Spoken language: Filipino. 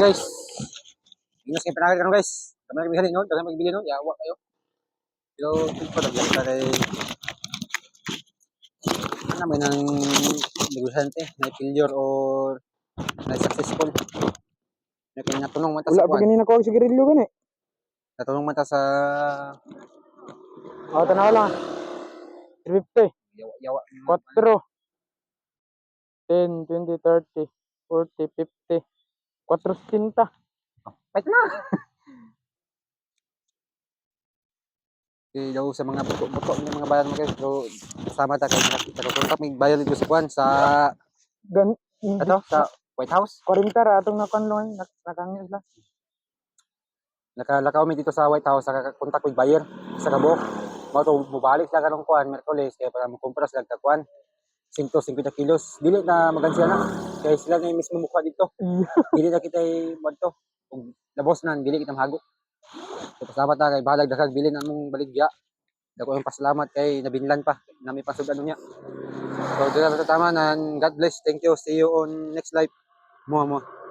guys. Ingat kayo panakit guys. Kami na kami nun, kami magbili nun, yawa kayo. Pero ito naglang ka kay ano may nang negosyante, na failure or na successful. May kanya natunong mata sa Wala pa kuan. ganina ko ang sigarilyo gani. Natunong mata sa Tanaw lang. 350, yawa. 4, 10, 20, 30, 40, 50, 450. Wait na. Daw sa mga buto ng mga bayan mo guys. So kasama ta kay kontak may bayan dito sa kuan sa ato sa White House. 40 ra atong nakanloy nakangis lang. Nakalakaw mi dito sa White House sa kontak with buyer sa Kabo. Mo to mubalik sa kanong kuan Miyerkules kay para mo kumpra sa kuan 150 kilos. Dili na magansya na. Kay sila na yung mismo mukha dito. Dili na kita madto. Kung labos na dili kita mahago. So pasalamat na kay bahalag dakag bilin among baligya. Dako yung pasalamat kay nabinlan pa. Nami pasud ano niya. So dito na tama na. God bless. Thank you. See you on next live. Mo.